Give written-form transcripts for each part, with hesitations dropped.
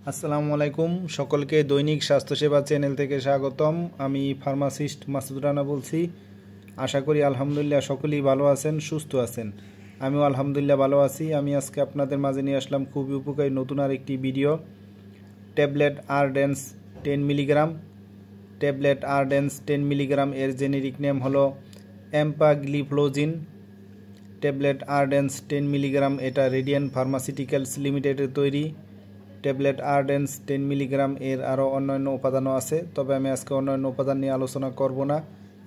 আসসালামু আলাইকুম সকলকে দৈনিক স্বাস্থ্যসেবা চ্যানেল থেকে স্বাগতম। আমি ফার্মাসিস্ট মাসুদ রানা বলছি। আশা করি আলহামদুলিল্লাহ সকলেই ভালো আছেন, সুস্থ আছেন। আমিও আলহামদুলিল্লাহ ভালো আছি। আমি আজকে আপনাদের মাঝে নিয়ে আসলাম খুবই উপকারী নতুন আরেকটি video. Tablet ardence 10 milligram. Tablet ardence 10 milligram এর জেনেরিক নেম হলো এম্পাগ্লিফ্লোজিন। ট্যাবলেট আরডেন্স 10 মিলিগ্রাম এটা রেডিয়ান ফার্মাসিউটিক্যালস লিমিটেডের তৈরি। ট্যাবলেট আরডেন্স 10 মিলিগ্রাম এর আরও অন্যান্য উপাদানও আছে, তবে আমি আজকে অন্যান্য উপাদান নিয়ে আলোচনা করব না।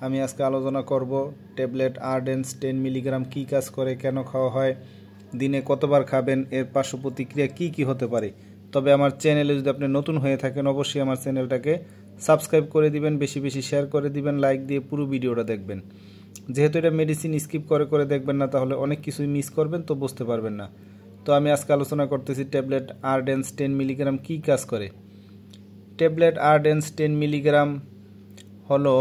আমি আজকে আলোচনা করব ট্যাবলেট আরডেন্স 10 মিলিগ্রাম কী কাজ করে, কেন খাওয়া হয়, দিনে কতবার খাবেন, এর পার্শ্ব প্রতিক্রিয়া কী কী হতে পারে। তবে আমার চ্যানেলে যদি আপনি নতুন হয়ে থাকেন অবশ্যই আমার চ্যানেলটাকে সাবস্ক্রাইব করে দিবেন, বেশি বেশি শেয়ার করে দিবেন, লাইক দিয়ে পুরো ভিডিওটা দেখবেন। যেহেতু এটা মেডিসিন স্কিপ করে করে দেখবেন না, তাহলে অনেক কিছুই মিস করবেন, তো বুঝতে পারবেন না। তো আমি আজকে আলোচনা করতেছি ট্যাবলেট আরডেন্স 10 মিলিগ্রাম কী কাজ করে। ট্যাবলেট আরডেন্স 10 মিলিগ্রাম হলো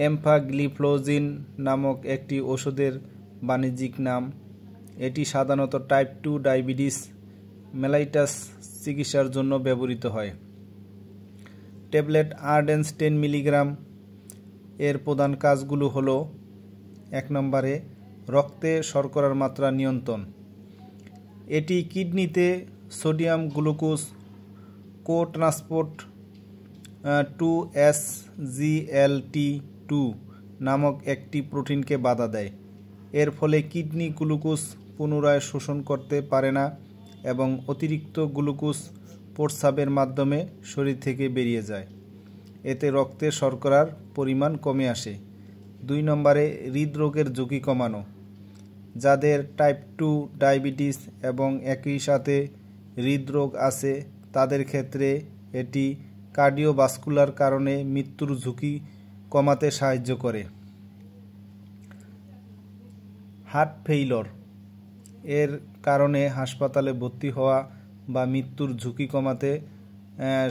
এম্পাগ্লিফ্লোজিন নামক একটি ওষুধের বাণিজ্যিক নাম। এটি সাধারণত টাইপ 2 ডায়াবেটিস মেলাইটাস চিকিৎসার জন্য ব্যবহৃত হয়। ট্যাবলেট আরডেন্স 10 মিলিগ্রাম এর প্রধান কাজগুলো হলো: 1 নম্বরে রক্তে শর্করার মাত্রা নিয়ন্ত্রণ। এটি কিডনিতে সোডিয়াম গ্লুকোজ কো ট্রান্সপোর্ট 2-SGLT2 নামক একটি প্রোটিনকে বাধা দেয়। এর ফলে কিডনি গ্লুকোজ পুনরায় শোষণ করতে পারে না এবং অতিরিক্ত গ্লুকোজ প্রস্রাবের মাধ্যমে শরীর থেকে বেরিয়ে যায়। এতে রক্তে শর্করার পরিমাণ কমে আসে। 2 নম্বরে হৃদরোগের ঝুঁকি কমানো। যাদের টাইপ 2 ডায়াবেটিস এবং একই সাথে হৃদরোগ আছে তাদের ক্ষেত্রে এটি কার্ডিওভাস্কুলার কারণে মৃত্যুর ঝুঁকি কমাতে সাহায্য করে। হার্ট ফেইলর এর কারণে হাসপাতালে ভর্তি হওয়া বা মৃত্যুর ঝুঁকি কমাতে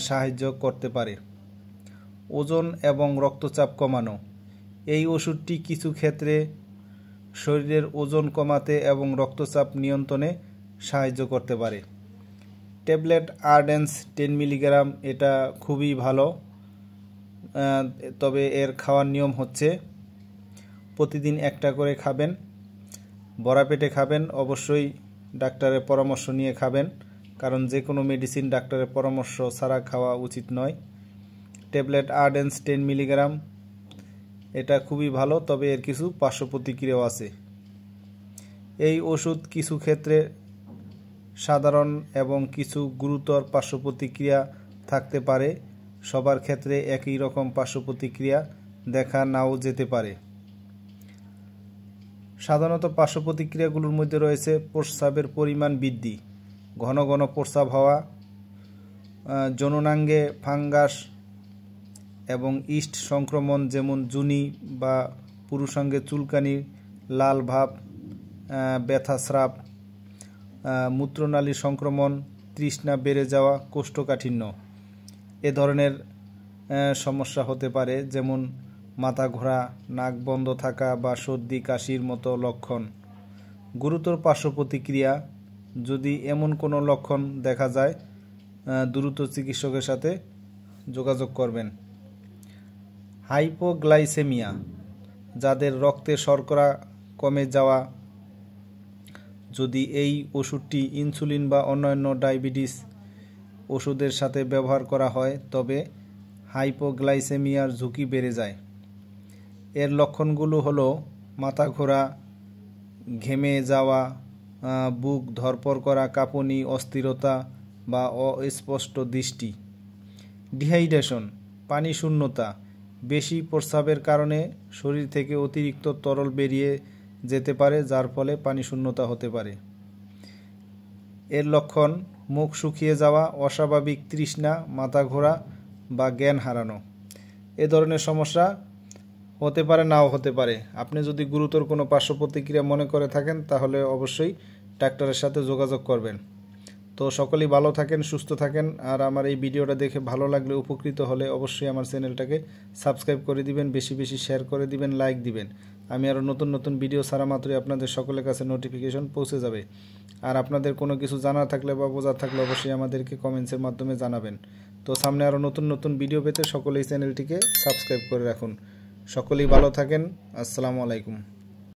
সাহায্য করতে পারে। ওজন এবং রক্তচাপ কমানো। এই ওষুধটি কিছু ক্ষেত্রে শরীরের ওজন কমাতে এবং রক্তচাপ নিয়ন্ত্রণে সাহায্য করতে পারে। ট্যাবলেট আরডেন্স 10 মিলিগ্রাম এটা খুবই ভালো, তবে এর খাওয়ার নিয়ম হচ্ছে প্রতিদিন একটা করে খাবেন, ভরা পেটে খাবেন, অবশ্যই ডাক্তারের পরামর্শ নিয়ে খাবেন, কারণ যে কোনো মেডিসিন ডাক্তারের পরামর্শ ছাড়া খাওয়া উচিত নয়। ট্যাবলেট আরডেন্স 10 মিলিগ্রাম এটা খুবই ভালো, তবে এর কিছু পার্শ্ব প্রতিক্রিয়াও আছে। এই ওষুধ কিছু ক্ষেত্রে সাধারণ এবং কিছু গুরুতর পার্শ্ব প্রতিক্রিয়া থাকতে পারে। সবার ক্ষেত্রে একই রকম পার্শ্ব প্রতিক্রিয়া দেখা নাও যেতে পারে। সাধারণত পার্শ্ব প্রতিক্রিয়াগুলোর মধ্যে রয়েছে প্রস্রাবের পরিমাণ বৃদ্ধি, ঘন ঘন প্রস্রাব হওয়া, যৌনাঙ্গে ফাঙ্গাস এবং ইস্ট সংক্রমণ যেমন জুনি বা পুরুষাঙ্গে চুলকানি, লাল ভাব, ব্যথাস্রাব, মূত্রনালী সংক্রমণ, তৃষ্ণা বেড়ে যাওয়া, কোষ্ঠকাঠিন্য এ ধরনের সমস্যা হতে পারে, যেমন মাথা ঘোরা, নাক বন্ধ থাকা বা সর্দি কাশির মতো লক্ষণ। গুরুতর পার্শ্ব প্রতিক্রিয়া: যদি এমন কোনো লক্ষণ দেখা যায় দ্রুত চিকিৎসকের সাথে যোগাযোগ করবেন। হাইপোগ্লাইসেমিয়া, যাদের রক্তে শর্করা কমে যাওয়া। যদি এই ওষুধটি ইনসুলিন বা অন্যান্য ডায়াবেটিস ওষুধের সাথে ব্যবহার করা হয় তবে হাইপোগ্লাইসেমিয়ার ঝুঁকি বেড়ে যায়। এর লক্ষণগুলো হলো মাথা ঘোরা, ঘেমে যাওয়া, বুক ধড়ফড় করা, কাঁপুনি, অস্থিরতা বা অস্পষ্ট দৃষ্টি। ডিহাইড্রেশন, পানি শূন্যতা, বেশি প্রস্রাবের কারণে শরীর থেকে অতিরিক্ত তরল বেরিয়ে যেতে পারে, যার ফলে পানি শূন্যতা হতে পারে। এর লক্ষণ: মুখ শুকিয়ে যাওয়া, অস্বাভাবিক তৃষ্ণা, মাথা ঘোরা বা জ্ঞান হারানো। এ ধরনের সমস্যা হতে পারে, নাও হতে পারে। আপনি যদি গুরুতর কোনো পার্শ্ব প্রতিক্রিয়া মনে করে থাকেন তাহলে অবশ্যই ডাক্তারের সাথে যোগাযোগ করবেন। তো সকলেই ভালো থাকেন, সুস্থ থাকেন। আর আমার এই ভিডিওটা দেখে ভালো লাগলে, উপকৃত হলে অবশ্যই আমার চ্যানেলটাকে সাবস্ক্রাইব করে দিবেন, বেশি বেশি শেয়ার করে দিবেন, লাইক দিবেন। আমি আরও নতুন নতুন ভিডিও ছাড়া মাত্রই আপনাদের সকলের কাছে নোটিফিকেশন পৌঁছে যাবে। আর আপনাদের কোনো কিছু জানা থাকলে বা বোঝার থাকলে অবশ্যই আমাদেরকে কমেন্টসের মাধ্যমে জানাবেন। তো সামনে আরও নতুন নতুন ভিডিও পেতে সকলেই চ্যানেলটিকে সাবস্ক্রাইব করে রাখুন। সকলেই ভালো থাকেন। আসসালামু আলাইকুম।